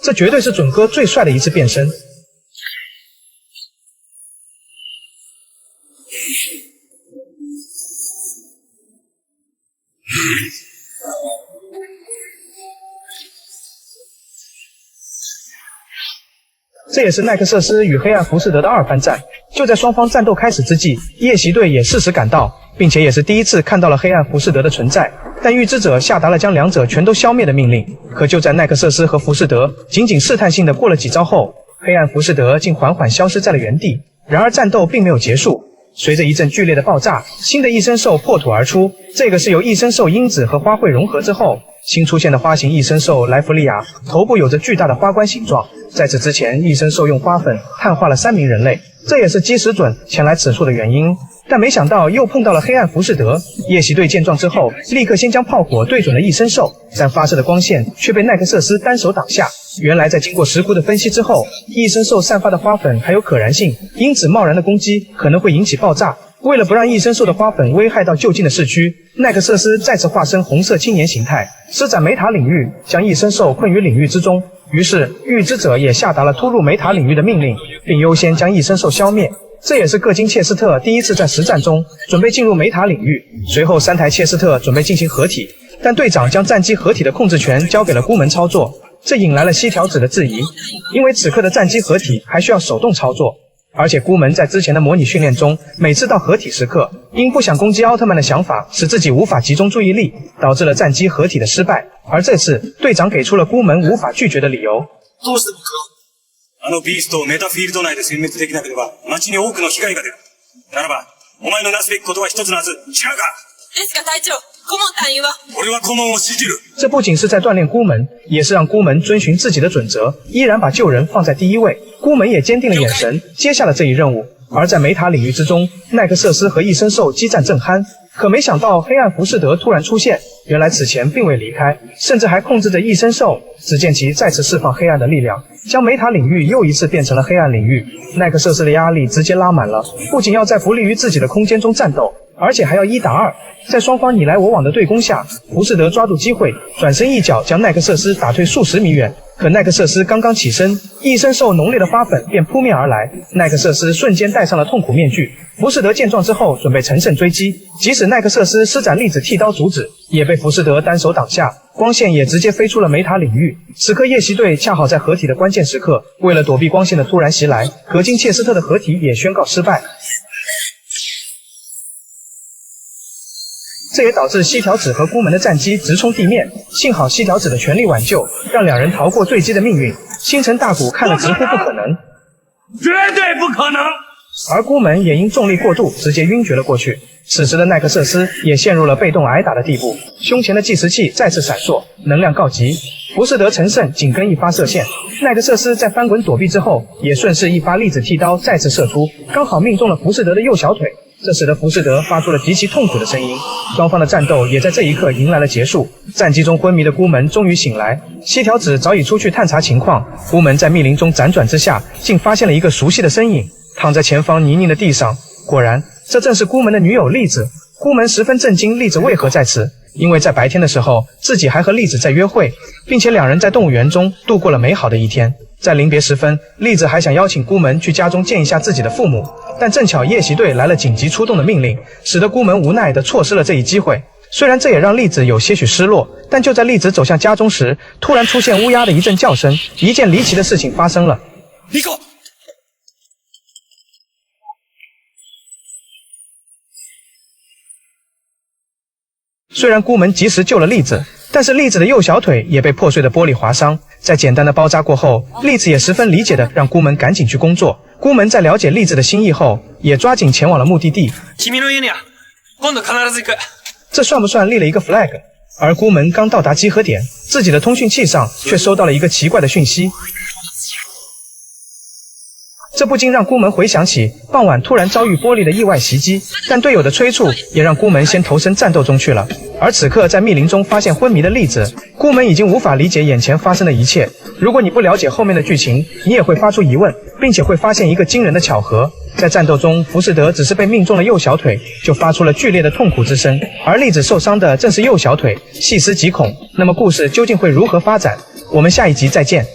这绝对是准哥最帅的一次变身。这也是奈克瑟斯与黑暗浮士德的2番战。就在双方战斗开始之际，夜袭队也适时赶到，并且也是第一次看到了黑暗浮士德的存在。但预知者下达了将两者全都消灭的命令。可就在奈克瑟斯和浮士德仅仅试探性的过了几招后，黑暗浮士德竟缓缓消失在了原地。然而战斗并没有结束，随着一阵剧烈的爆炸，新的异生兽破土而出。这个是由异生兽因子和花卉融合之后新出现的花形异生兽莱弗利亚，头部有着巨大的花冠形状。在此之前，异生兽用花粉碳化了3名人类，这也是基石准前来此处的原因。但没想到又碰到了黑暗浮士德。夜袭队见状之后，立刻先将炮火对准了异生兽，但发射的光线却被奈克瑟斯单手挡下。原来在经过石窟的分析之后，异生兽散发的花粉还有可燃性，因此贸然的攻击可能会引起爆炸。为了不让异生兽的花粉危害到就近的市区，奈克瑟斯再次化身红色青年形态，施展梅塔领域，将异生兽困于领域之中。于是预知者也下达了突入梅塔领域的命令，并优先将异生兽消灭。这也是各金切斯特第一次在实战中准备进入梅塔领域。随后3台切斯特准备进行合体，但队长将战机合体的控制权交给了孤门操作，这引来了西条子的质疑，因为此刻的战机合体还需要手动操作。而且孤门在之前的模拟训练中，每次到合体时刻，因不想攻击奥特曼的想法使自己无法集中注意力，导致了战机合体的失败。而这次队长给出了孤门無法拒绝的理由。どうして僕はビーストをメタフィールド内で殲滅できなければ街に多くの被害が出る。ならばお前のなすべきことは一つのはず。違うか？ですが隊長、顧問隊員は俺は顧問を信じる。这不仅是在锻炼孤门，也是让孤门遵循自己的准则，依然把救人放在第一位。孤门也坚定了眼神，接下了这一任务。而在梅塔领域之中，奈克瑟斯和异生兽激战正酣，可没想到黑暗浮士德突然出现，原来此前并未离开，甚至还控制着异生兽。只见其再次释放黑暗的力量，将梅塔领域又一次变成了黑暗领域。奈克瑟斯的压力直接拉满了，不仅要在不利于自己的空间中战斗，而且还要1打2。在双方你来我往的对攻下，浮士德抓住机会，转身一脚将奈克瑟斯打退数十米远。可奈克瑟斯刚刚起身，异生兽浓烈的花粉便扑面而来，奈克瑟斯瞬间戴上了痛苦面具。浮士德见状之后，准备乘胜追击，即使奈克瑟斯施展粒子剃刀阻止，也被浮士德单手挡下，光线也直接飞出了梅塔领域。此刻夜袭队恰好在合体的关键时刻，为了躲避光线的突然袭来，合金切斯特的合体也宣告失败。这也导致西条子和孤门的战机直冲地面，幸好西条子的全力挽救，让两人逃过坠机的命运。星辰大谷看了直呼不可能，绝对不可能。而孤门也因重力过度直接晕厥了过去。此时的奈克瑟斯也陷入了被动挨打的地步，胸前的计时器再次闪烁，能量告急。浮士德乘胜紧跟一发射线，奈克瑟斯在翻滚躲避之后，也顺势一发粒子剃刀再次射出，刚好命中了浮士德的右小腿。这使得浮士德发出了极其痛苦的声音，双方的战斗也在这一刻迎来了结束。战机中昏迷的孤门终于醒来，西条子早已出去探查情况。孤门在密林中辗转之下，竟发现了一个熟悉的身影，躺在前方泥泞的地上。果然，这正是孤门的女友栗子。孤门十分震惊栗子为何在此，因为在白天的时候，自己还和栗子在约会，并且两人在动物园中度过了美好的一天。在临别时分，栗子还想邀请孤门去家中见一下自己的父母，但正巧夜袭队来了紧急出动的命令，使得孤门无奈地错失了这一机会。虽然这也让栗子有些许失落，但就在栗子走向家中时，突然出现乌鸦的一阵叫声，一件离奇的事情发生了。虽然孤门及时救了栗子，但是栗子的右小腿也被破碎的玻璃划伤。在简单的包扎过后，栗子也十分理解的让孤门赶紧去工作。孤门在了解栗子的心意后，也抓紧前往了目的地。这算不算立了一个 flag？ 而孤门刚到达集合点，自己的通讯器上却收到了一个奇怪的讯息。这不禁让孤门回想起傍晚突然遭遇玻璃的意外袭击，但队友的催促也让孤门先投身战斗中去了。而此刻在密林中发现昏迷的栗子，孤门已经无法理解眼前发生的一切。如果你不了解后面的剧情，你也会发出疑问，并且会发现一个惊人的巧合。在战斗中，浮士德只是被命中了右小腿，就发出了剧烈的痛苦之声，而栗子受伤的正是右小腿，细思极恐。那么故事究竟会如何发展？我们下一集再见。